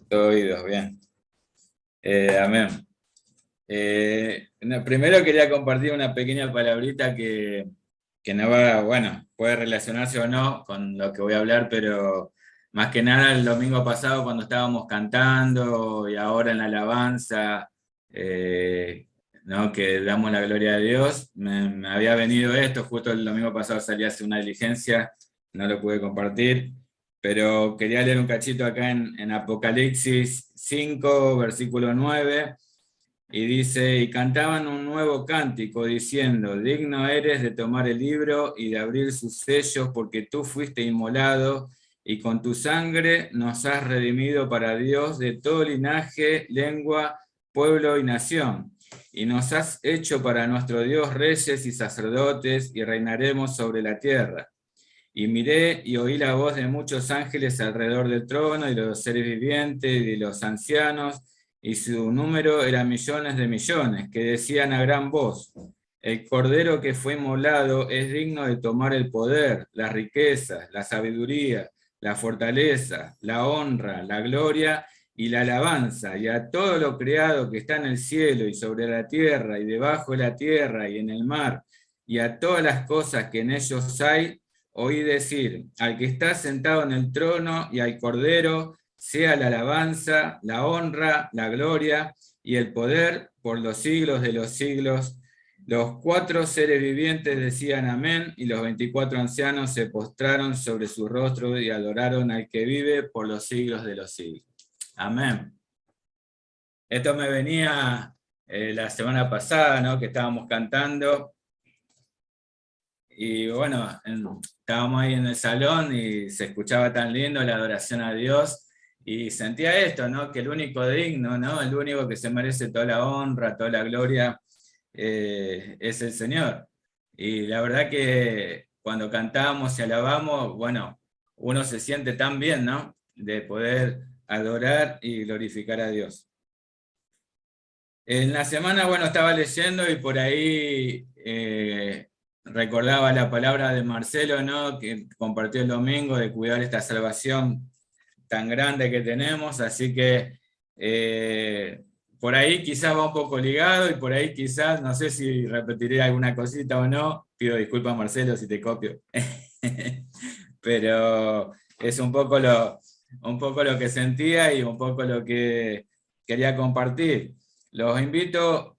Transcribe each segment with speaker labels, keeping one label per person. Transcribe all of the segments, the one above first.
Speaker 1: Todo oídos, bien. Amén. Primero quería compartir una pequeña palabrita que no va, bueno, puede relacionarse o no con lo que voy a hablar, pero más que nada el domingo pasado cuando estábamos cantando y ahora en la alabanza, eh, ¿no? Que damos la gloria a Dios, me había venido esto, justo el domingo pasado salí a hacer una diligencia, no lo pude compartir, pero quería leer un cachito acá en Apocalipsis 5 versículo 9. Y dice, y cantaban un nuevo cántico diciendo, digno eres de tomar el libro y de abrir sus sellos, porque tú fuiste inmolado y con tu sangre nos has redimido para Dios de todo linaje, lengua, pueblo y nación. Y nos has hecho para nuestro Dios reyes y sacerdotes y reinaremos sobre la tierra. Y miré y oí la voz de muchos ángeles alrededor del trono y de los seres vivientes y de los ancianos, y su número era millones de millones, que decían a gran voz, el Cordero que fue inmolado es digno de tomar el poder, las riquezas, la sabiduría, la fortaleza, la honra, la gloria y la alabanza, y a todo lo creado que está en el cielo y sobre la tierra y debajo de la tierra y en el mar, y a todas las cosas que en ellos hay, oí decir, al que está sentado en el trono y al Cordero, sea la alabanza, la honra, la gloria y el poder por los siglos de los siglos. Los cuatro seres vivientes decían amén, y los 24 ancianos se postraron sobre su rostro y adoraron al que vive por los siglos de los siglos. Amén. Esto me venía la semana pasada, ¿no? Que estábamos cantando. Y bueno, estábamos ahí en el salón y se escuchaba tan lindo la adoración a Dios y sentía esto, ¿no? Que el único digno, ¿no? El único que se merece toda la honra, toda la gloria, es el Señor. Y la verdad que cuando cantamos y alabamos, bueno, uno se siente tan bien, ¿no? De poder adorar y glorificar a Dios. En la semana, bueno, estaba leyendo y por ahí recordaba la palabra de Marcelo, ¿no? Que compartió el domingo de cuidar esta salvación tan grande que tenemos, así que por ahí quizás va un poco ligado y por ahí quizás, no sé si repetiré alguna cosita o no, pido disculpas Marcelo si te copio, pero es un poco lo que sentía y un poco lo que quería compartir. Los invito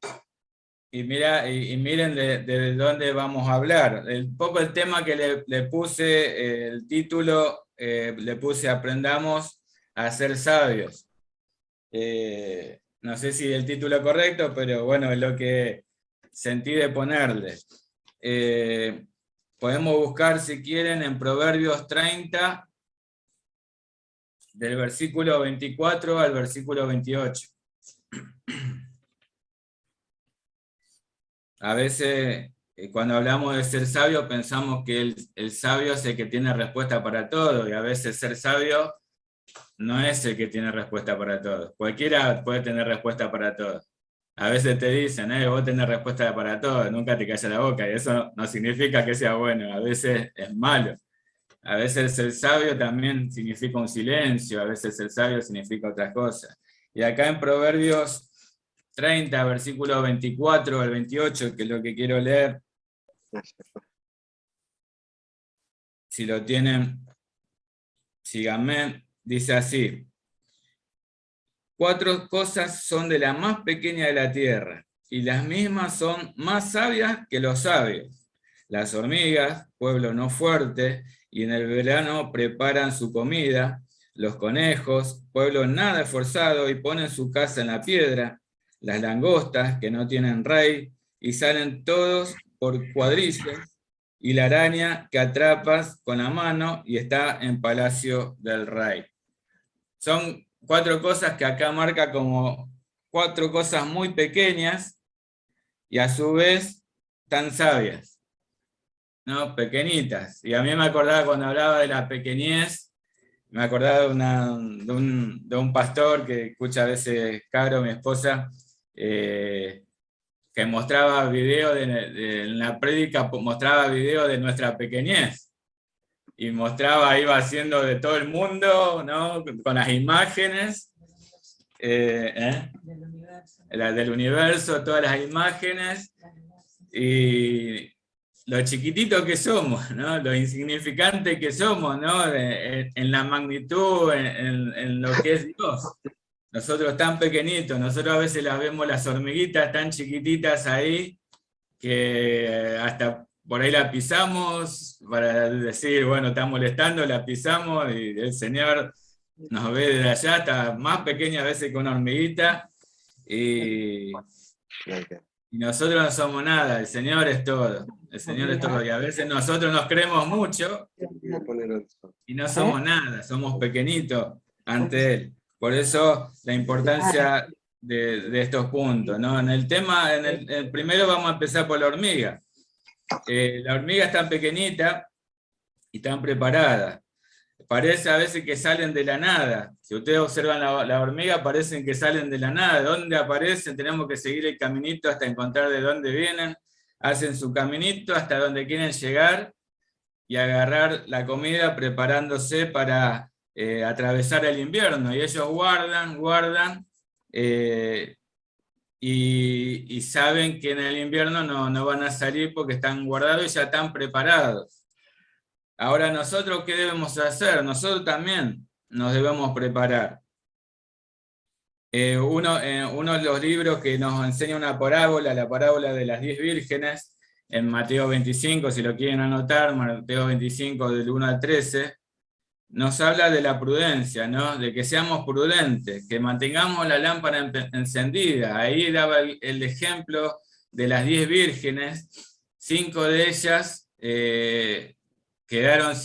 Speaker 1: y miren de dónde vamos a hablar. Un poco el tema que le puse, el título, le puse Aprendamos a ser sabios. No sé si el título es correcto, pero bueno, es lo que sentí de ponerle. Eh, Podemos buscar, si quieren, en Proverbios 30, del versículo 24 al versículo 28. A veces, cuando hablamos de ser sabio, pensamos que el sabio es el que tiene respuesta para todo, y a veces ser sabio no es el que tiene respuesta para todo. Cualquiera puede tener respuesta para todo. A veces te dicen, vos tenés respuesta para todo, nunca te calles la boca, y eso no significa que sea bueno, a veces es malo. A veces ser sabio también significa un silencio, a veces ser sabio significa otras cosas. Y acá en Proverbios 30, versículo 24 al 28, que es lo que quiero leer, si lo tienen, síganme, dice así: cuatro cosas son de la más pequeña de la tierra, y las mismas son más sabias que los sabios. Las hormigas, pueblo no fuerte, y en el verano preparan su comida. Los conejos, pueblo nada esforzado, y ponen su casa en la piedra. Las langostas, que no tienen rey, y salen todos por cuadrillas. Y la araña, que atrapas con la mano, y está en palacio del rey. Son cuatro cosas que acá marca como cuatro cosas muy pequeñas y a su vez tan sabias, ¿no? Pequeñitas. Y a mí me acordaba cuando hablaba de la pequeñez, me acordaba de un pastor que escucha a veces Caro, mi esposa, que mostraba video en la prédica, mostraba video de nuestra pequeñez. Y mostraba, iba haciendo de todo el mundo, ¿no? Con las imágenes. Del universo, todas las imágenes, y lo chiquitito que somos, ¿no? Lo insignificante que somos, ¿no? En la magnitud, en lo que es Dios. Nosotros tan pequeñitos, nosotros a veces las vemos las hormiguitas tan chiquititas ahí, que hasta por ahí la pisamos para decir, bueno, está molestando, la pisamos y el Señor nos ve desde allá, hasta más pequeña a veces que una hormiguita, y nosotros no somos nada, el Señor es todo, el Señor es todo, y a veces nosotros nos creemos mucho y no somos nada, somos pequeñitos ante Él. Por eso la importancia de estos puntos, ¿no? En el tema, el primero vamos a empezar por la hormiga. La hormiga es tan pequeñita y tan preparada. Parece a veces que salen de la nada. Si ustedes observan la hormiga, parecen que salen de la nada. ¿Dónde aparecen? Tenemos que seguir el caminito hasta encontrar de dónde vienen. Hacen su caminito hasta donde quieren llegar y agarrar la comida preparándose para atravesar el invierno. Y ellos guardan, y saben que en el invierno no van a salir porque están guardados y ya están preparados. Ahora, ¿nosotros qué debemos hacer? Nosotros también nos debemos preparar. Uno de los libros que nos enseña una parábola, la parábola de las 10 vírgenes, en Mateo 25, si lo quieren anotar, Mateo 25 del 1 al 13, nos habla de la prudencia, ¿no? De que seamos prudentes, que mantengamos la lámpara encendida. Ahí daba el ejemplo de las 10 vírgenes, 5 de ellas quedaron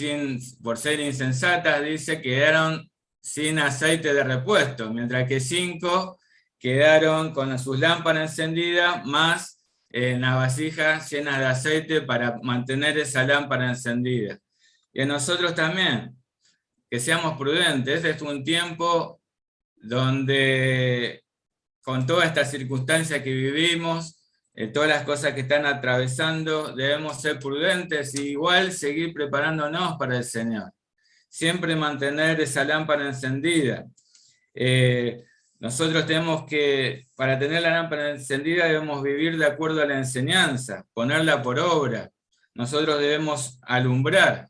Speaker 1: por ser insensatas, dice, quedaron sin aceite de repuesto, mientras que 5 quedaron con sus lámparas encendidas, más las vasijas llenas de aceite para mantener esa lámpara encendida. Y a nosotros también, que seamos prudentes. Este es un tiempo donde, con toda esta circunstancia que vivimos, todas las cosas que están atravesando, debemos ser prudentes y igual seguir preparándonos para el Señor. Siempre mantener esa lámpara encendida. Nosotros tenemos que, para tener la lámpara encendida, debemos vivir de acuerdo a la enseñanza, ponerla por obra. Nosotros debemos alumbrar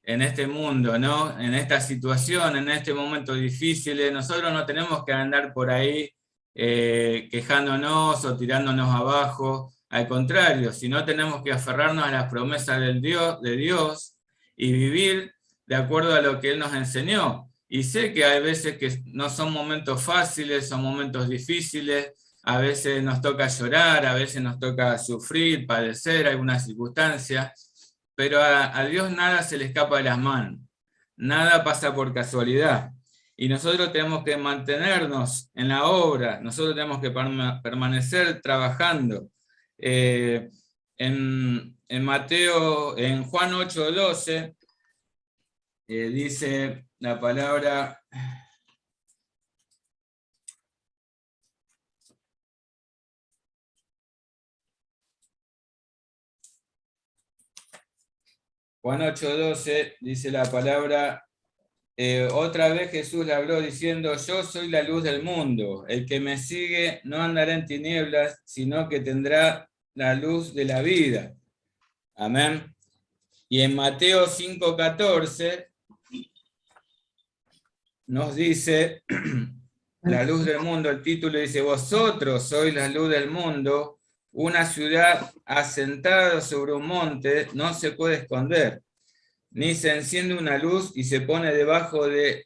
Speaker 1: en este mundo, ¿no? En esta situación, en este momento difícil. Nosotros no tenemos que andar por ahí quejándonos o tirándonos abajo. Al contrario, sino tenemos que aferrarnos a las promesas de Dios y vivir de acuerdo a lo que Él nos enseñó. Y sé que hay veces que no son momentos fáciles, son momentos difíciles, a veces nos toca llorar, a veces nos toca sufrir, padecer alguna circunstancia, pero a Dios nada se le escapa de las manos, nada pasa por casualidad. Y nosotros tenemos que mantenernos en la obra, nosotros tenemos que permanecer trabajando. En Juan 8:12, dice la palabra: Juan 8:12 dice la palabra: otra vez Jesús le habló diciendo, yo soy la luz del mundo, el que me sigue no andará en tinieblas, sino que tendrá la luz de la vida. Amén. Y en Mateo 5:14 nos dice, la luz del mundo, el título dice, vosotros sois la luz del mundo, una ciudad asentada sobre un monte no se puede esconder, ni se enciende una luz y se pone debajo de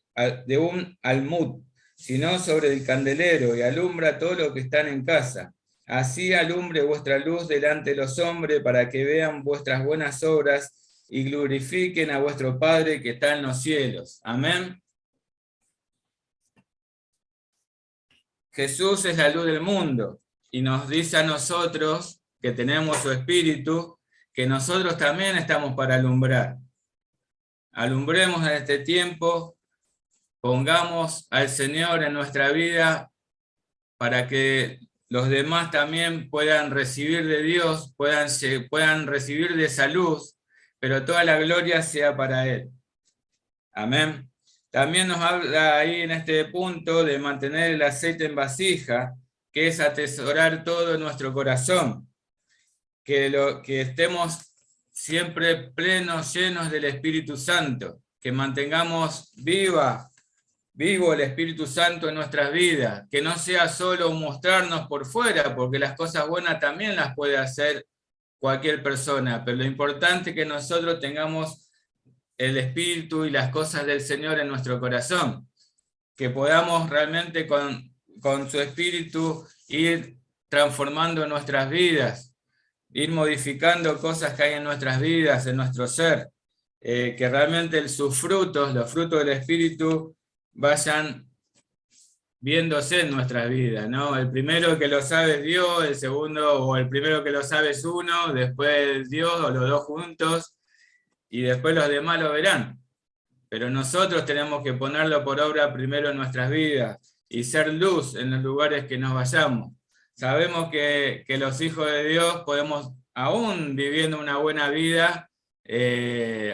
Speaker 1: un almud, sino sobre el candelero, y alumbra todo lo que están en casa. Así alumbre vuestra luz delante de los hombres, para que vean vuestras buenas obras y glorifiquen a vuestro Padre que está en los cielos. Amén. Jesús es la luz del mundo, y nos dice a nosotros, que tenemos su Espíritu, que nosotros también estamos para alumbrar. Alumbremos en este tiempo, pongamos al Señor en nuestra vida para que los demás también puedan recibir de Dios, puedan recibir de esa luz, pero toda la gloria sea para Él. Amén. También nos habla ahí en este punto de mantener el aceite en vasija, que es atesorar todo en nuestro corazón, que estemos siempre plenos, llenos del Espíritu Santo, que mantengamos vivo el Espíritu Santo en nuestras vidas, que no sea solo mostrarnos por fuera, porque las cosas buenas también las puede hacer cualquier persona, pero lo importante es que nosotros tengamos el Espíritu y las cosas del Señor en nuestro corazón, que podamos realmente con su Espíritu ir transformando nuestras vidas, ir modificando cosas que hay en nuestras vidas, en nuestro ser, que realmente sus frutos, los frutos del Espíritu, vayan viéndose en nuestras vidas, ¿no? El primero que lo sabe es Dios, el segundo, o el primero que lo sabe es uno, después Dios, o los dos juntos, y después los demás lo verán. Pero nosotros tenemos que ponerlo por obra primero en nuestras vidas, y ser luz en los lugares que nos vayamos. Sabemos que los hijos de Dios podemos, aún viviendo una buena vida,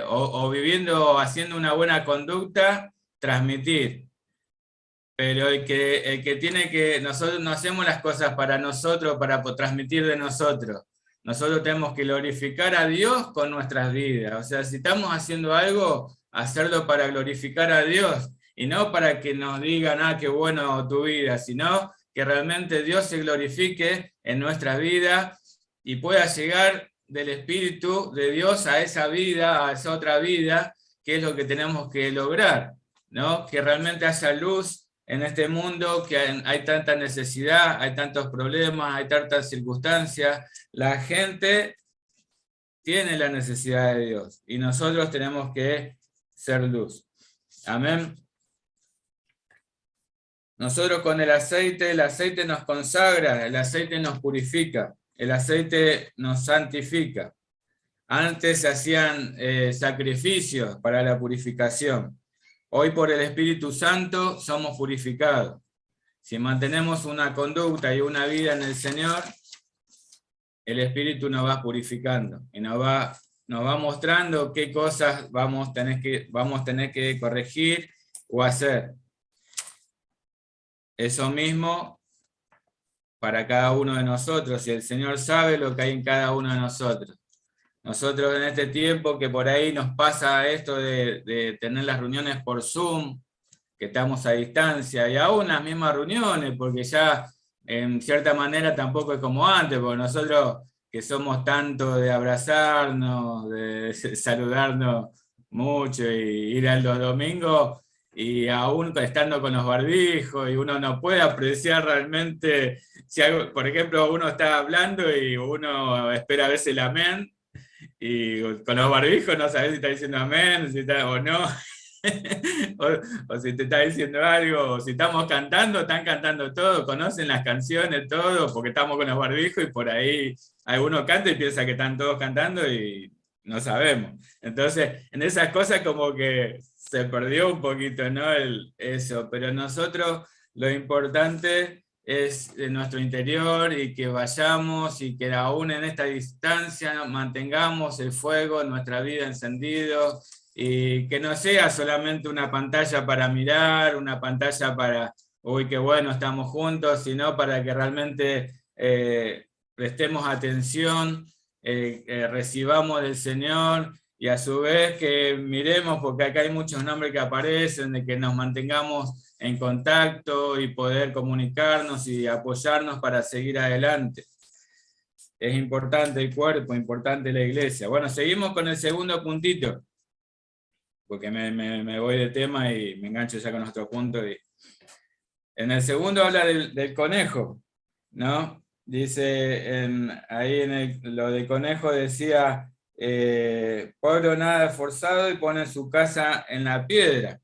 Speaker 1: o viviendo, haciendo una buena conducta, transmitir. Pero el que tiene que, nosotros no hacemos las cosas para nosotros, para transmitir de nosotros. Nosotros tenemos que glorificar a Dios con nuestras vidas. O sea, si estamos haciendo algo, hacerlo para glorificar a Dios, y no para que nos digan, ah, qué bueno tu vida, sino que realmente Dios se glorifique en nuestra vida y pueda llegar del Espíritu de Dios a esa vida, a esa otra vida, que es lo que tenemos que lograr, ¿no? Que realmente haya luz en este mundo, que hay tanta necesidad, hay tantos problemas, hay tantas circunstancias. La gente tiene la necesidad de Dios y nosotros tenemos que ser luz. Amén. Nosotros con el aceite nos consagra, el aceite nos purifica, el aceite nos santifica. Antes se hacían sacrificios para la purificación. Hoy por el Espíritu Santo somos purificados. Si mantenemos una conducta y una vida en el Señor, el Espíritu nos va purificando y nos va mostrando qué cosas vamos a tener que corregir o hacer. Eso mismo para cada uno de nosotros, y el Señor sabe lo que hay en cada uno de nosotros. Nosotros en este tiempo que por ahí nos pasa esto de tener las reuniones por Zoom, que estamos a distancia, y aún las mismas reuniones, porque ya en cierta manera tampoco es como antes, porque nosotros que somos tanto de abrazarnos, de saludarnos mucho, y ir a los domingos, y aún estando con los barbijos, y uno no puede apreciar realmente, si algo, por ejemplo, uno está hablando y uno espera a veces el amén, y con los barbijos no sabes si está diciendo amén, si está, o no, o si te está diciendo algo, o si estamos cantando, están cantando todo, conocen las canciones, todo, porque estamos con los barbijos y por ahí alguno canta y piensa que están todos cantando y no sabemos. Entonces, en esas cosas como que se perdió un poquito, ¿no? Eso, pero nosotros lo importante es en nuestro interior, y que vayamos y que aún en esta distancia mantengamos el fuego en nuestra vida encendido, y que no sea solamente una pantalla para mirar, una pantalla para, uy, qué bueno, estamos juntos, sino para que realmente prestemos atención, recibamos del Señor, y a su vez que miremos, porque acá hay muchos nombres que aparecen, de que nos mantengamos en contacto y poder comunicarnos y apoyarnos para seguir adelante. Es importante el cuerpo, importante la iglesia. Bueno, seguimos con el segundo puntito, porque me voy de tema y me engancho ya con nuestro punto. En el segundo habla del conejo, ¿no? Dice, ahí lo del conejo decía, pueblo nada esforzado y pone su casa en la piedra.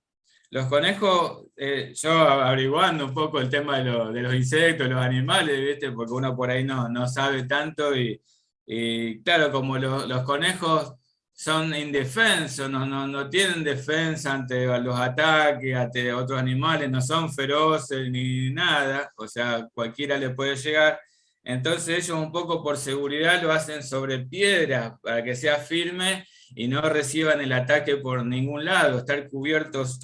Speaker 1: Los conejos, yo averiguando un poco el tema de los insectos, los animales, ¿viste? Porque uno por ahí no sabe tanto, y claro, como los conejos son indefensos, no tienen defensa ante los ataques, ante otros animales, no son feroces ni nada, o sea, cualquiera le puede llegar. Entonces ellos un poco por seguridad lo hacen sobre piedra, para que sea firme y no reciban el ataque por ningún lado, estar cubiertos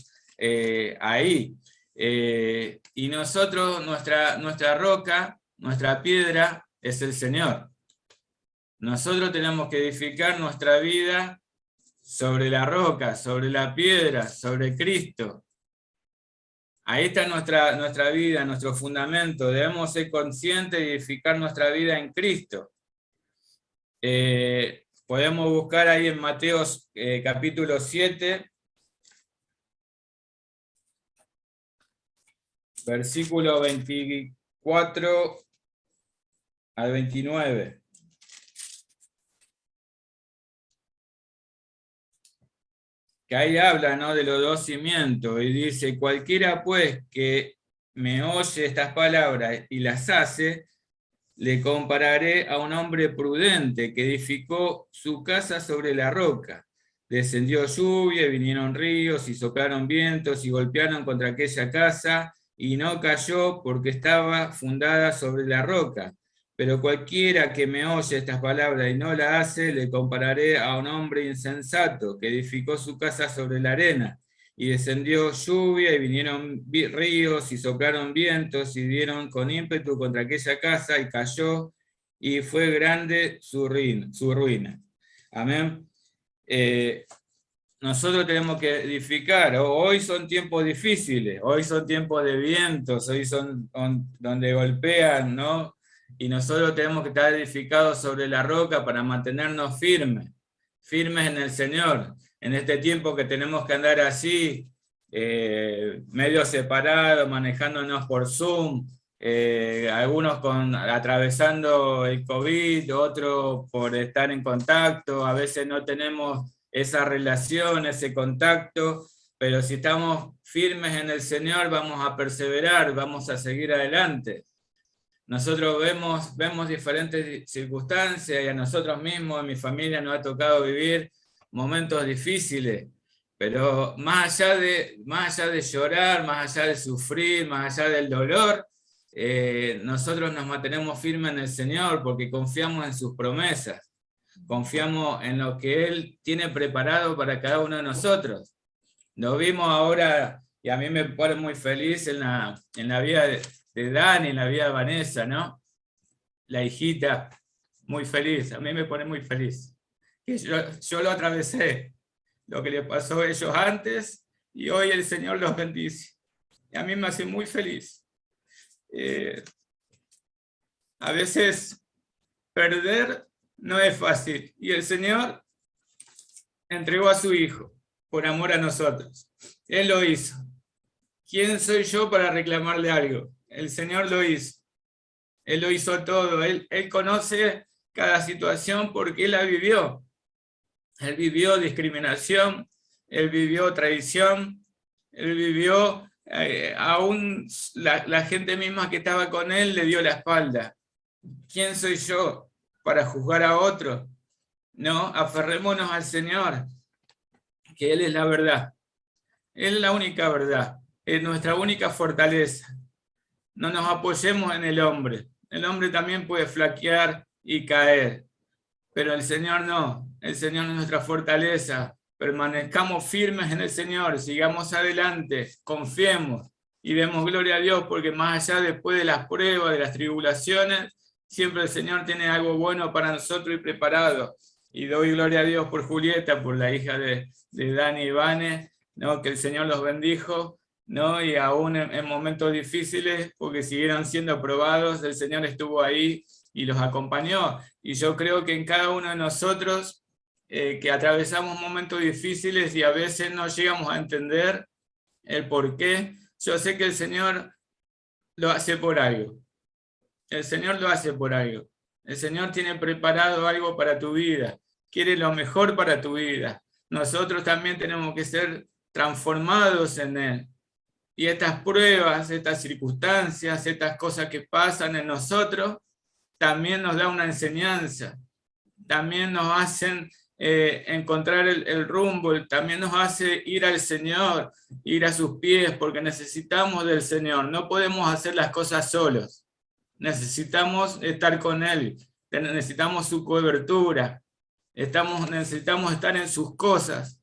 Speaker 1: ahí. Y nosotros, nuestra roca, nuestra piedra, es el Señor. Nosotros tenemos que edificar nuestra vida sobre la roca, sobre la piedra, sobre Cristo. Ahí está nuestra vida, nuestro fundamento. Debemos ser conscientes y edificar nuestra vida en Cristo. Podemos buscar ahí en Mateo capítulo 7, versículo 24 al 29. Que ahí habla, ¿no?, de los dos cimientos, y dice: cualquiera pues que me oye estas palabras y las hace, le compararé a un hombre prudente que edificó su casa sobre la roca. Descendió lluvia, y vinieron ríos, y soplaron vientos, y golpearon contra aquella casa, y no cayó porque estaba fundada sobre la roca. Pero cualquiera que me oye estas palabras y no la hace, le compararé a un hombre insensato que edificó su casa sobre la arena. Y descendió lluvia, y vinieron ríos, y soplaron vientos, y dieron con ímpetu contra aquella casa, y cayó, y fue grande su ruina. Amén. Nosotros tenemos que edificar. Hoy son tiempos difíciles, hoy son tiempos de vientos, hoy son donde golpean, ¿no? Y nosotros tenemos que estar edificados sobre la roca para mantenernos firmes en el Señor. En este tiempo que tenemos que andar así, medio separados, manejándonos por Zoom, algunos atravesando el COVID, otros por estar en contacto, a veces no tenemos esa relación, ese contacto, pero si estamos firmes en el Señor, vamos a perseverar, vamos a seguir adelante. Nosotros vemos diferentes circunstancias, y a nosotros mismos, a mi familia, nos ha tocado vivir momentos difíciles, pero más allá de llorar, más allá de sufrir, más allá del dolor, nosotros nos mantenemos firmes en el Señor porque confiamos en sus promesas, confiamos en lo que Él tiene preparado para cada uno de nosotros. Lo vimos ahora, y a mí me pone muy feliz en la vida de Dani, en la vida de Vanessa, ¿no? La hijita, muy feliz, a mí me pone muy feliz. Que yo lo atravesé, lo que le pasó a ellos antes, y hoy el Señor los bendice. Y a mí me hace muy feliz. A veces perder no es fácil, y el Señor entregó a su Hijo por amor a nosotros. Él lo hizo. ¿Quién soy yo para reclamarle algo? El Señor lo hizo. Él lo hizo todo. Él conoce cada situación porque Él la vivió. Él vivió discriminación, Él vivió traición, Él vivió, aún la gente misma que estaba con Él le dio la espalda. ¿Quién soy yo para juzgar a otro? No, aferrémonos al Señor, que Él es la verdad. Él es la única verdad, es nuestra única fortaleza. No nos apoyemos en el hombre. El hombre también puede flaquear y caer, pero el Señor no. El Señor es nuestra fortaleza. Permanezcamos firmes en el Señor, sigamos adelante, confiemos y demos gloria a Dios, porque más allá, después de las pruebas, de las tribulaciones, siempre el Señor tiene algo bueno para nosotros y preparado. Y doy gloria a Dios por Julieta, por la hija de Dani y Vane, ¿no? Que el Señor los bendijo, ¿no? Y aún en momentos difíciles, porque siguieron siendo probados, el Señor estuvo ahí y los acompañó. Y yo creo que en cada uno de nosotros, que atravesamos momentos difíciles y a veces no llegamos a entender el por qué, yo sé que el Señor lo hace por algo. El Señor lo hace por algo. El Señor tiene preparado algo para tu vida. Quiere lo mejor para tu vida. Nosotros también tenemos que ser transformados en Él. Y estas pruebas, estas circunstancias, estas cosas que pasan en nosotros, también nos da una enseñanza. También nos hacen encontrar el rumbo, también nos hace ir al Señor, ir a sus pies, porque necesitamos del Señor. No podemos hacer las cosas solos. Necesitamos estar con Él, necesitamos su cobertura, necesitamos estar en sus cosas.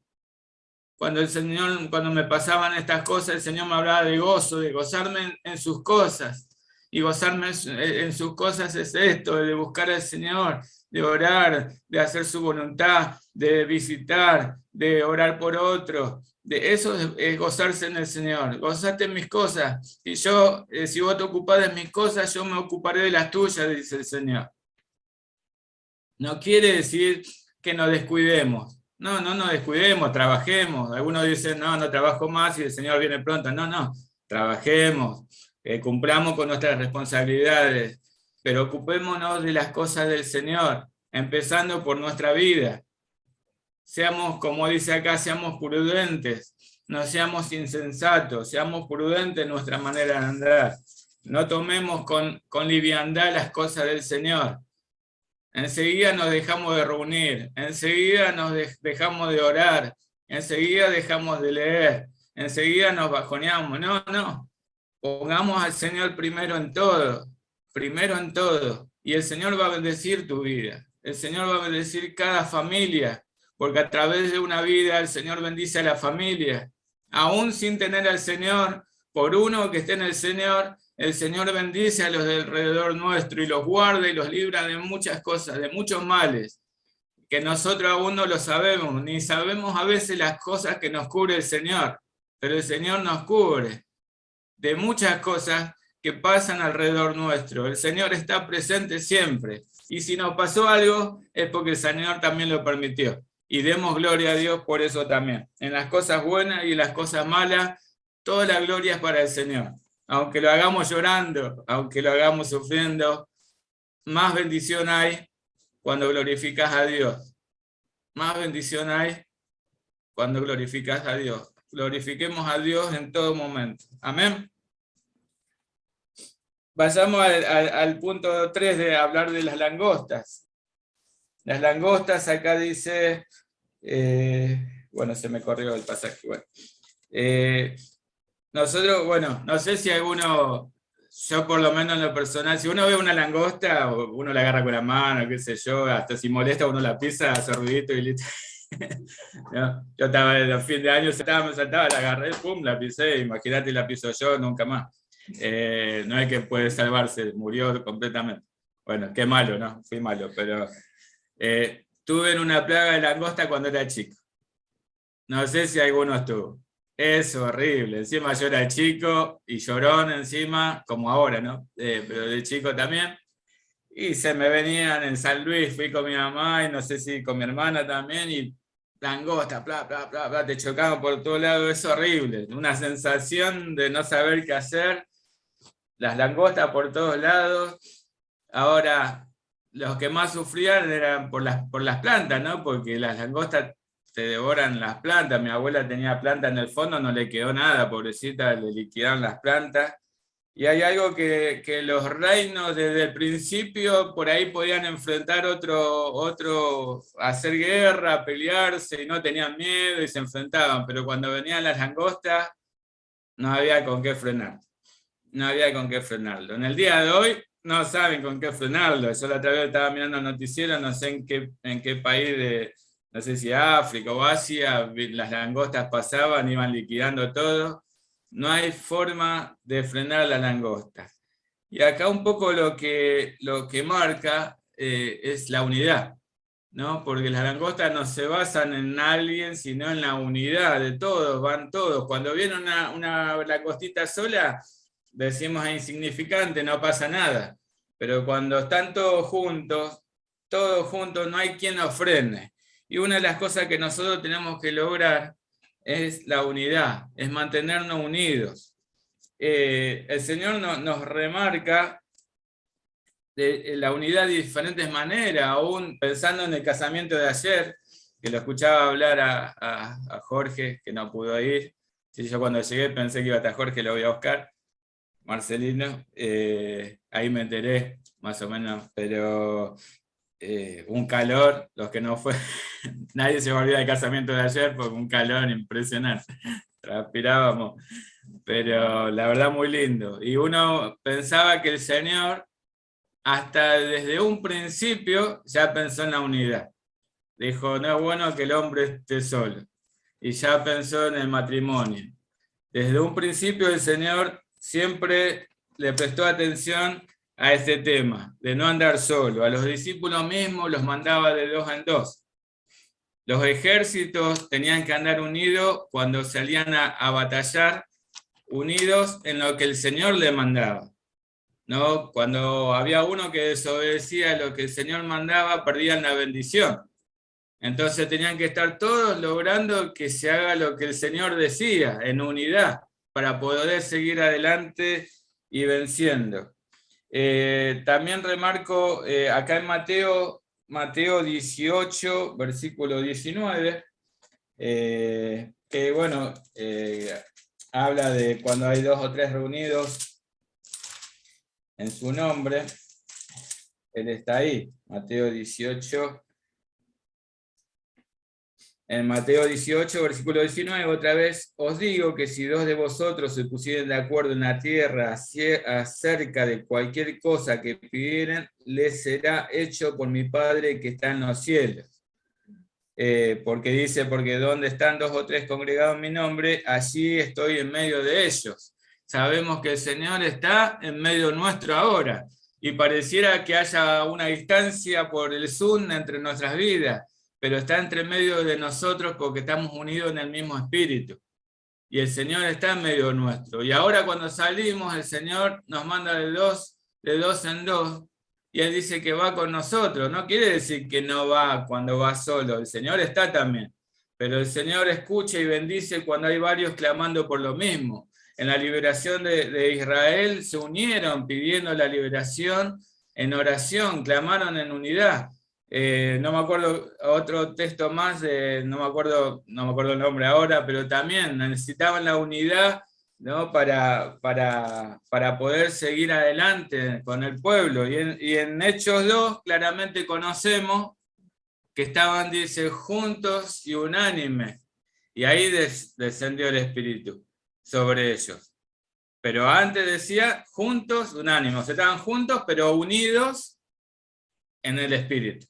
Speaker 1: Cuando me pasaban estas cosas, el Señor me hablaba de gozo, de gozarme en sus cosas. Y gozarme en sus cosas es esto, de buscar al Señor, de orar, de hacer su voluntad, de visitar, de orar por otros. De eso es gozarse en el Señor. Gozate en mis cosas. Y yo, si vos te ocupás de mis cosas, yo me ocuparé de las tuyas, dice el Señor. No quiere decir que nos descuidemos. No nos descuidemos, trabajemos. Algunos dicen, no trabajo más y el Señor viene pronto. No, trabajemos, cumplamos con nuestras responsabilidades, pero ocupémonos de las cosas del Señor, empezando por nuestra vida. Seamos, como dice acá, seamos prudentes, no seamos insensatos, seamos prudentes en nuestra manera de andar. No tomemos con liviandad las cosas del Señor. Enseguida nos dejamos de reunir, enseguida nos dejamos de orar, enseguida dejamos de leer, enseguida nos bajoneamos. No. Pongamos al Señor primero en todo, y el Señor va a bendecir tu vida. El Señor va a bendecir cada familia, porque a través de una vida el Señor bendice a la familia. Aún sin tener al Señor, por uno que esté en el Señor bendice a los de alrededor nuestro y los guarda y los libra de muchas cosas, de muchos males, que nosotros aún no lo sabemos, ni sabemos a veces las cosas que nos cubre el Señor, pero el Señor nos cubre de muchas cosas que pasan alrededor nuestro. El Señor está presente siempre, y si nos pasó algo es porque el Señor también lo permitió, y demos gloria a Dios por eso también. En las cosas buenas y en las cosas malas, toda la gloria es para el Señor. Aunque lo hagamos llorando, aunque lo hagamos sufriendo, más bendición hay cuando glorificas a Dios. Más bendición hay cuando glorificas a Dios. Glorifiquemos a Dios en todo momento. Amén. Vayamos al punto 3 de hablar de las langostas. Las langostas, acá dice, bueno, se me corrió el pasaje. Bueno. Nosotros, bueno, no sé si alguno, yo por lo menos en lo personal, si uno ve una langosta, uno la agarra con la mano, qué sé yo, hasta si molesta uno la pisa, hace ruidito y listo. ¿No? Yo estaba en los fines de año, me saltaba, la agarré, pum, la pisé, imagínate la piso yo, nunca más. No es que puede salvarse, murió completamente. Bueno, qué malo, ¿no? Fui malo, pero tuve una plaga de langosta cuando era chico. No sé si alguno estuvo. Es horrible. Encima yo era chico y llorón encima, como ahora, ¿no? Pero de chico también. Y se me venían en San Luis, fui con mi mamá y no sé si con mi hermana también, y langosta, te chocaban por todos lados, es horrible. Una sensación de no saber qué hacer. Las langostas por todos lados. Ahora, los que más sufrían eran por las plantas, ¿no? Porque las langostas te devoran las plantas. Mi abuela tenía planta en el fondo, no le quedó nada, pobrecita, le liquidaron las plantas. Y hay algo que los reinos desde el principio por ahí podían enfrentar hacer guerra, pelearse, y no tenían miedo y se enfrentaban, pero cuando venían las langostas no había con qué frenar. No había con qué frenarlo. En el día de hoy no saben con qué frenarlo. Yo la otra vez estaba mirando el noticiero, no sé en qué país no sé si África o Asia, las langostas pasaban, iban liquidando todo. No hay forma de frenar las langostas. Y acá un poco lo que marca es la unidad, ¿no? Porque las langostas no se basan en alguien, sino en la unidad de todos, van todos. Cuando viene una langostita sola, decimos es insignificante, no pasa nada. Pero cuando están todos juntos, no hay quien nos frene. Y una de las cosas que nosotros tenemos que lograr es la unidad, es mantenernos unidos. El Señor nos remarca la unidad de diferentes maneras, aún pensando en el casamiento de ayer, que lo escuchaba hablar a Jorge, que no pudo ir. Sí, yo cuando llegué pensé que iba a estar Jorge, lo voy a buscar. Marcelino, ahí me enteré, más o menos, pero un calor, los que no fue, nadie se volvió del casamiento de ayer porque un calor impresionante, transpirábamos, pero la verdad muy lindo. Y uno pensaba que el Señor, hasta desde un principio, ya pensó en la unidad. Dijo, no es bueno que el hombre esté solo. y ya pensó en el matrimonio. Desde un principio el Señor siempre le prestó atención a este tema, de no andar solo. A los discípulos mismos los mandaba de 2 en 2. Los ejércitos tenían que andar unidos cuando salían a batallar, unidos en lo que el Señor le mandaba, ¿no? Cuando había uno que desobedecía lo que el Señor mandaba, perdían la bendición. Entonces tenían que estar todos logrando que se haga lo que el Señor decía, en unidad, para poder seguir adelante y venciendo. También remarco acá en Mateo 18, versículo 19, que bueno, habla de cuando hay 2 o 3 reunidos en su nombre, Él está ahí. Mateo 18. En Mateo 18, versículo 19, otra vez, os digo que si 2 de vosotros se pusieren de acuerdo en la tierra acerca de cualquier cosa que pidieren, les será hecho por mi Padre que está en los cielos. Porque dice, porque donde están 2 o 3 congregados en mi nombre, allí estoy en medio de ellos. Sabemos que el Señor está en medio nuestro ahora, y pareciera que haya una distancia por el Zoom entre nuestras vidas, pero está entre medio de nosotros porque estamos unidos en el mismo espíritu. Y el Señor está en medio nuestro. Y ahora cuando salimos, el Señor nos manda de dos en dos, y Él dice que va con nosotros. No quiere decir que no va cuando va solo, el Señor está también. Pero el Señor escucha y bendice cuando hay varios clamando por lo mismo. En la liberación de Israel se unieron pidiendo la liberación en oración, clamaron en unidad. No me acuerdo otro texto más, no me acuerdo el nombre ahora, pero también necesitaban la unidad, ¿no? para poder seguir adelante con el pueblo. Y en Hechos 2 claramente conocemos que estaban, dice, juntos y unánimes, y ahí descendió el Espíritu sobre ellos. Pero antes decía juntos, unánimes, estaban juntos pero unidos en el Espíritu.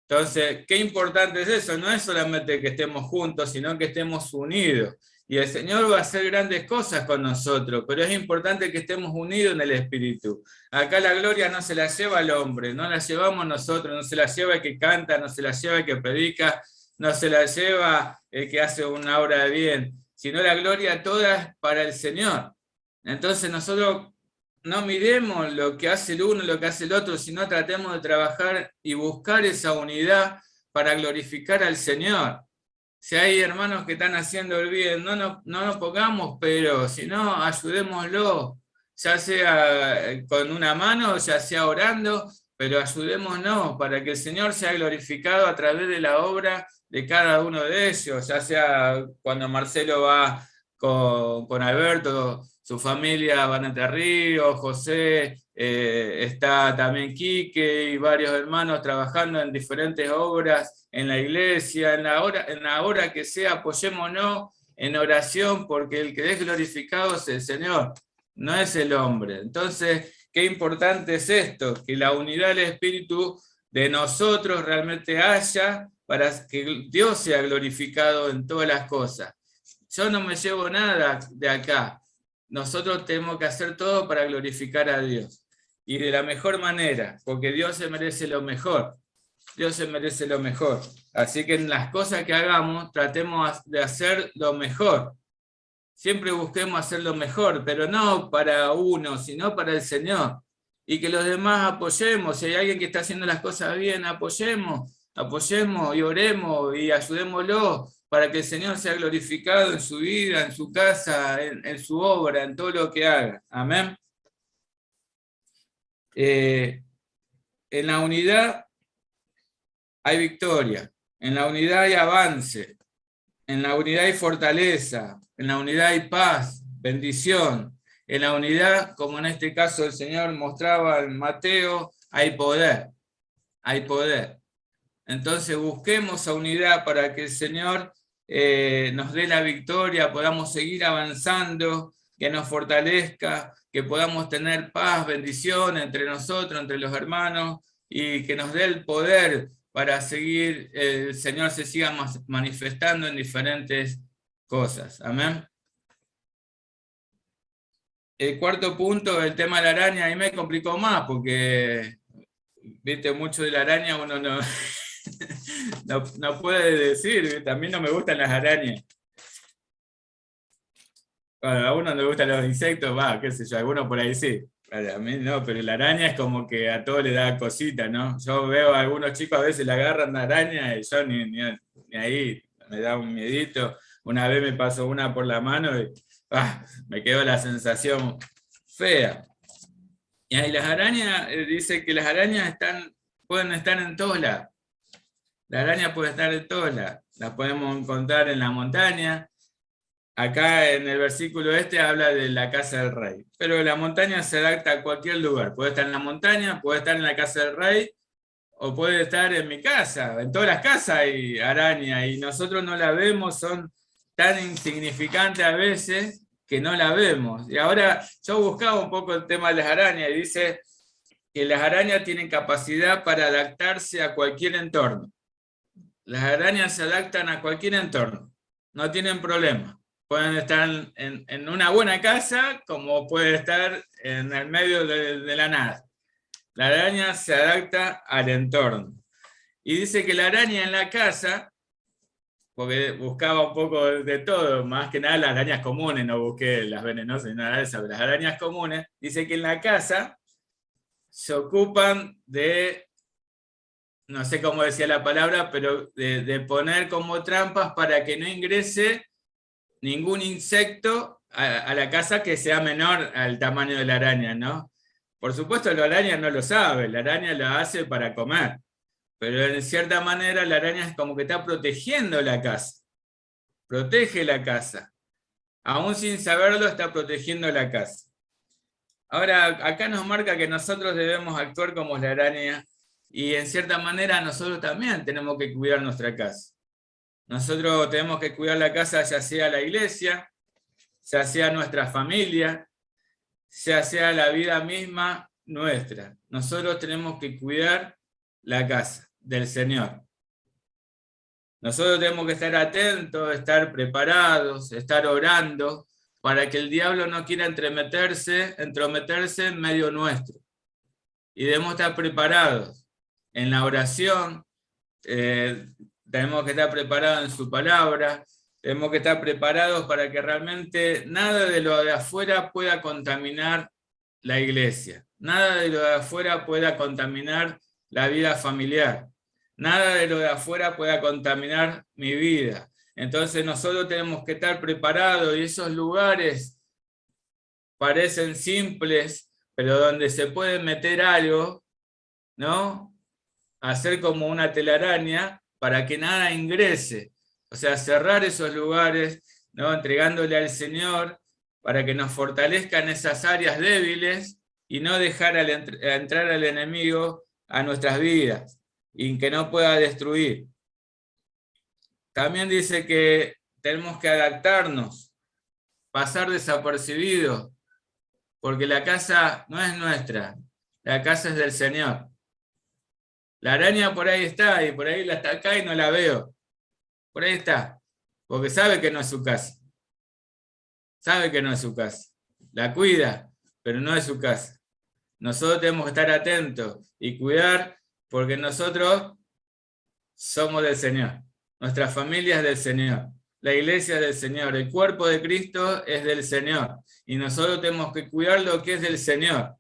Speaker 1: Entonces, qué importante es eso, no es solamente que estemos juntos, sino que estemos unidos. Y el Señor va a hacer grandes cosas con nosotros, pero es importante que estemos unidos en el Espíritu. Acá la gloria no se la lleva el hombre, no la llevamos nosotros, no se la lleva el que canta, no se la lleva el que predica, no se la lleva el que hace una obra de bien, sino la gloria toda es para el Señor. Entonces nosotros no miremos lo que hace el uno, lo que hace el otro, sino tratemos de trabajar y buscar esa unidad para glorificar al Señor. Si hay hermanos que están haciendo el bien, no nos pongamos pero, sino ayudémoslo, ya sea con una mano, ya sea orando, pero ayudémonos para que el Señor sea glorificado a través de la obra de cada uno de ellos, ya sea cuando Marcelo va con Alberto, su familia van a Entre Ríos, José, está también Quique y varios hermanos trabajando en diferentes obras en la iglesia, en la hora que sea, apoyémonos en oración, porque el que es glorificado es el Señor, no es el hombre. Entonces, qué importante es esto, que la unidad del Espíritu de nosotros realmente haya para que Dios sea glorificado en todas las cosas. Yo no me llevo nada de acá. Nosotros tenemos que hacer todo para glorificar a Dios. Y de la mejor manera, porque Dios se merece lo mejor. Dios se merece lo mejor. Así que en las cosas que hagamos, tratemos de hacer lo mejor. Siempre busquemos hacer lo mejor, pero no para uno, sino para el Señor. Y que los demás apoyemos. Si hay alguien que está haciendo las cosas bien, apoyemos y oremos y ayudémoslo para que el Señor sea glorificado en su vida, en su casa, en su obra, en todo lo que haga. Amén. En la unidad hay victoria, en la unidad hay avance, en la unidad hay fortaleza, en la unidad hay paz, bendición. En la unidad, como en este caso el Señor mostraba en Mateo, hay poder, hay poder. Entonces busquemos esa unidad para que el Señor nos dé la victoria, podamos seguir avanzando, que nos fortalezca, que podamos tener paz, bendición entre nosotros, entre los hermanos, y que nos dé el poder para seguir, el Señor se siga manifestando en diferentes cosas. Amén. El cuarto punto, el tema de la araña, ahí me complicó más, porque, viste, mucho de la araña uno no, no puede decir, ¿viste? A mí no me gustan las arañas. Bueno, a uno no le gustan los insectos, va, qué sé yo, algunos por ahí sí. A mí no, pero la araña es como que a todos le da cosita, ¿no? Yo veo a algunos chicos a veces le agarran la araña y yo ni ahí, me da un miedito. Una vez me pasó una por la mano y me quedó la sensación fea. Y ahí las arañas, dice que las arañas pueden estar en todos lados. La araña puede estar en todos lados. La podemos encontrar en la montaña. Acá en el versículo este habla de la casa del rey. Pero la montaña se adapta a cualquier lugar. Puede estar en la montaña, puede estar en la casa del rey, o puede estar en mi casa. En todas las casas hay araña y nosotros no la vemos, son tan insignificantes a veces que no la vemos. Y ahora yo buscaba un poco el tema de las arañas y dice que las arañas tienen capacidad para adaptarse a cualquier entorno. Las arañas se adaptan a cualquier entorno, no tienen problema. Pueden estar en una buena casa como puede estar en el medio de la nada. La araña se adapta al entorno. Y dice que la araña en la casa, porque buscaba un poco de todo, más que nada las arañas comunes, no busqué las venenosas ni nada de eso, las arañas comunes, dice que en la casa se ocupan de, no sé cómo decía la palabra, pero de poner como trampas para que no ingrese ningún insecto a la casa que sea menor al tamaño de la araña, ¿no? Por supuesto, la araña no lo sabe, la araña lo hace para comer, pero en cierta manera la araña es como que está protegiendo la casa, protege la casa, aún sin saberlo está protegiendo la casa. Ahora, acá nos marca que nosotros debemos actuar como la araña y en cierta manera nosotros también tenemos que cuidar nuestra casa. Nosotros tenemos que cuidar la casa, ya sea la iglesia, ya sea nuestra familia, ya sea la vida misma nuestra. Nosotros tenemos que cuidar la casa del Señor. Nosotros tenemos que estar atentos, estar preparados, estar orando, para que el diablo no quiera entrometerse en medio nuestro. Y debemos estar preparados en la oración, tenemos que estar preparados en su palabra, tenemos que estar preparados para que realmente nada de lo de afuera pueda contaminar la iglesia, nada de lo de afuera pueda contaminar la vida familiar, nada de lo de afuera pueda contaminar mi vida. Entonces nosotros tenemos que estar preparados y esos lugares parecen simples, pero donde se puede meter algo, ¿no? Hacer como una telaraña para que nada ingrese. O sea, cerrar esos lugares, ¿no? Entregándole al Señor para que nos fortalezcan esas áreas débiles y no dejar entrar al enemigo a nuestras vidas y que no pueda destruir. También dice que tenemos que adaptarnos, pasar desapercibidos, porque la casa no es nuestra, la casa es del Señor. La araña por ahí está, y por ahí la está acá y no la veo. Por ahí está, porque sabe que no es su casa. Sabe que no es su casa. La cuida, pero no es su casa. Nosotros tenemos que estar atentos y cuidar, porque nosotros somos del Señor. Nuestra familia es del Señor. La iglesia es del Señor. El cuerpo de Cristo es del Señor. Y nosotros tenemos que cuidar lo que es del Señor.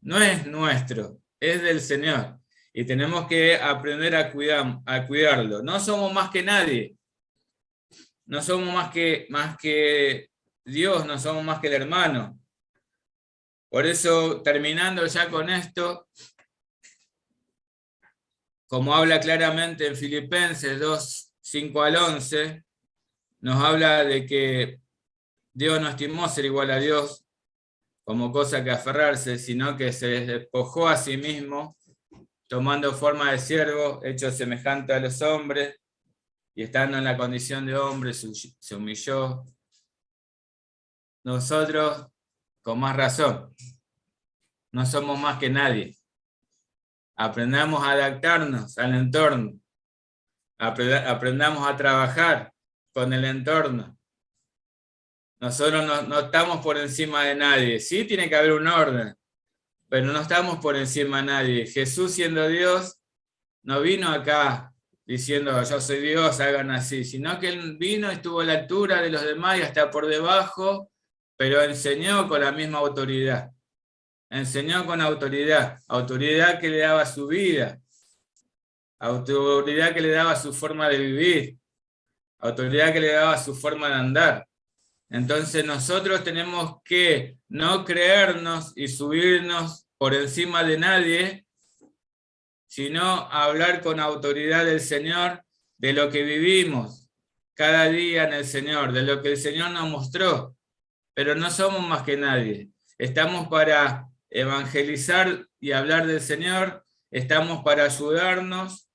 Speaker 1: No es nuestro, es del Señor. Y tenemos que aprender a cuidarlo. No somos más que nadie. No somos más que Dios, no somos más que el hermano. Por eso, terminando ya con esto, como habla claramente en Filipenses 2, 5 al 11, nos habla de que Dios no estimó ser igual a Dios como cosa que aferrarse, sino que se despojó a sí mismo, tomando forma de siervo, hecho semejante a los hombres, y estando en la condición de hombre, se humilló. Nosotros, con más razón, no somos más que nadie. aprendamos a adaptarnos al entorno, aprendamos a trabajar con el entorno. Nosotros no estamos por encima de nadie, sí tiene que haber un orden, pero no estamos por encima de nadie. Jesús, siendo Dios, no vino acá diciendo yo soy Dios, hagan así, sino que Él vino y estuvo a la altura de los demás y hasta por debajo, pero enseñó con la misma autoridad. Enseñó con autoridad, autoridad que le daba su vida, autoridad que le daba su forma de vivir, autoridad que le daba su forma de andar. Entonces nosotros tenemos que no creernos y subirnos por encima de nadie, sino hablar con autoridad del Señor de lo que vivimos cada día en el Señor, de lo que el Señor nos mostró. Pero no somos más que nadie. Estamos para evangelizar y hablar del Señor, estamos para ayudarnos,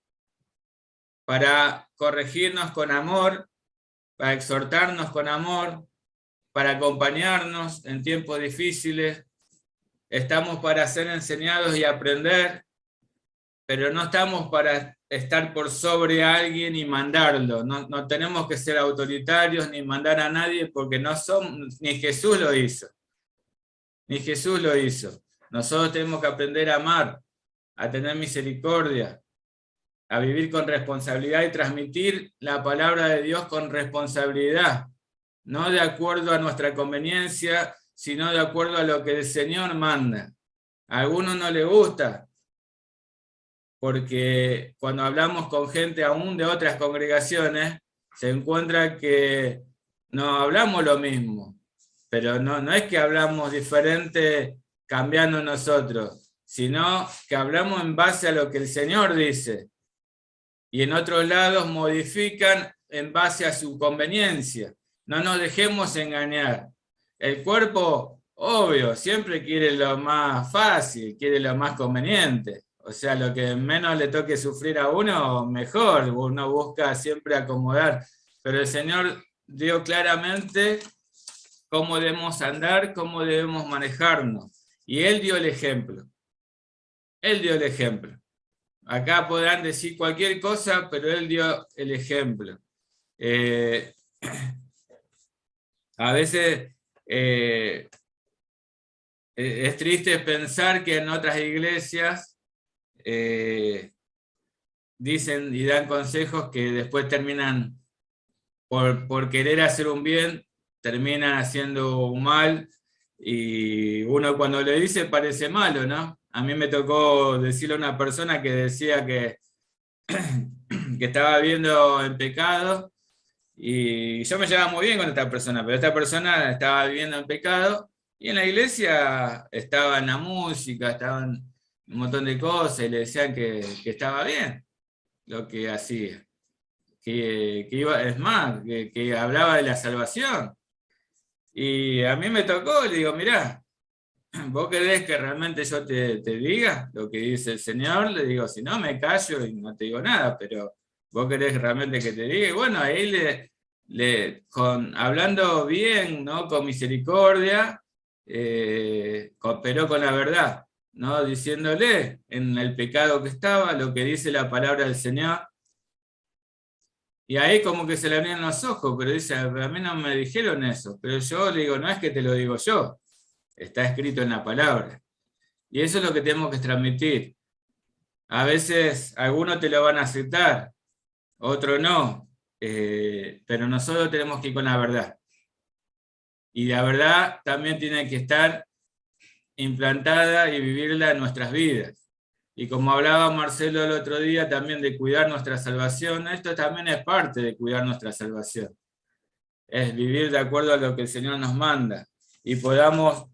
Speaker 1: para corregirnos con amor, para exhortarnos con amor, para acompañarnos en tiempos difíciles, estamos para ser enseñados y aprender, pero no estamos para estar por sobre a alguien y mandarlo. No tenemos que ser autoritarios ni mandar a nadie porque no somos, ni Jesús lo hizo. Ni Jesús lo hizo. Nosotros tenemos que aprender a amar, a tener misericordia, a vivir con responsabilidad y transmitir la palabra de Dios con responsabilidad. No de acuerdo a nuestra conveniencia, sino de acuerdo a lo que el Señor manda. A algunos no les gusta, porque cuando hablamos con gente aún de otras congregaciones, se encuentra que no hablamos lo mismo, pero no es que hablamos diferente cambiando nosotros, sino que hablamos en base a lo que el Señor dice, y en otros lados modifican en base a su conveniencia. No nos dejemos engañar. El cuerpo, obvio, siempre quiere lo más fácil, quiere lo más conveniente. O sea, lo que menos le toque sufrir a uno, mejor. Uno busca siempre acomodar. Pero el Señor dio claramente cómo debemos andar, cómo debemos manejarnos. Y Él dio el ejemplo. Él dio el ejemplo. Acá podrán decir cualquier cosa, pero Él dio el ejemplo. A veces es triste pensar que en otras iglesias dicen y dan consejos que después terminan, por querer hacer un bien, terminan haciendo un mal, y uno cuando le dice parece malo, ¿no? A mí me tocó decirle a una persona que decía que estaba viviendo en pecado, y yo me llevaba muy bien con esta persona, pero esta persona estaba viviendo en pecado, y en la iglesia estaba en la música, estaban un montón de cosas, y le decían que estaba bien lo que hacía, que iba, es más, que hablaba de la salvación. Y a mí me tocó, le digo, mirá, ¿vos querés que realmente yo te diga lo que dice el Señor? Le digo, si no me callo y no te digo nada, pero vos querés realmente que te diga. Y bueno, ahí hablando bien, ¿no? Con misericordia, pero con la verdad, ¿no? Diciéndole en el pecado que estaba, lo que dice la palabra del Señor. Y ahí como que se le abrían los ojos, pero dice, a mí no me dijeron eso. Pero yo le digo, no es que te lo digo yo, está escrito en la palabra. Y eso es lo que tenemos que transmitir. A veces algunos te lo van a aceptar, otros no, pero nosotros tenemos que ir con la verdad. Y la verdad también tiene que estar implantada y vivirla en nuestras vidas. Y como hablaba Marcelo el otro día también de cuidar nuestra salvación, esto también es parte de cuidar nuestra salvación. Es vivir de acuerdo a lo que el Señor nos manda. Y podamos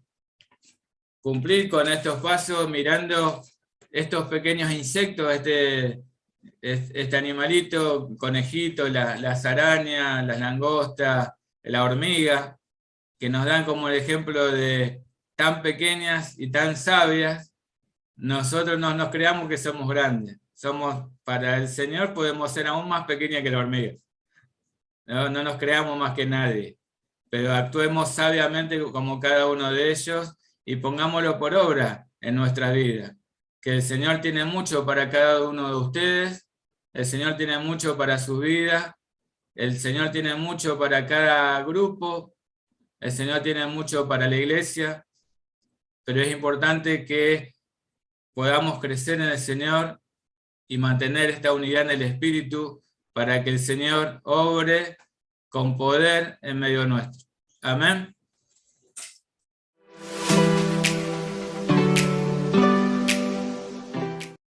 Speaker 1: cumplir con estos pasos mirando estos pequeños insectos, este animalito, conejito, las arañas, las langostas, la hormiga, que nos dan como el ejemplo de tan pequeñas y tan sabias. Nosotros no nos creamos que somos grandes. Para el Señor podemos ser aún más pequeñas que la hormiga. No nos creamos más que nadie, pero actuemos sabiamente como cada uno de ellos y pongámoslo por obra en nuestra vida. que el Señor tiene mucho para cada uno de ustedes, el Señor tiene mucho para su vida, el Señor tiene mucho para cada grupo, el Señor tiene mucho para la iglesia, pero es importante que podamos crecer en el Señor y mantener esta unidad en el Espíritu para que el Señor obre con poder en medio nuestro. Amén.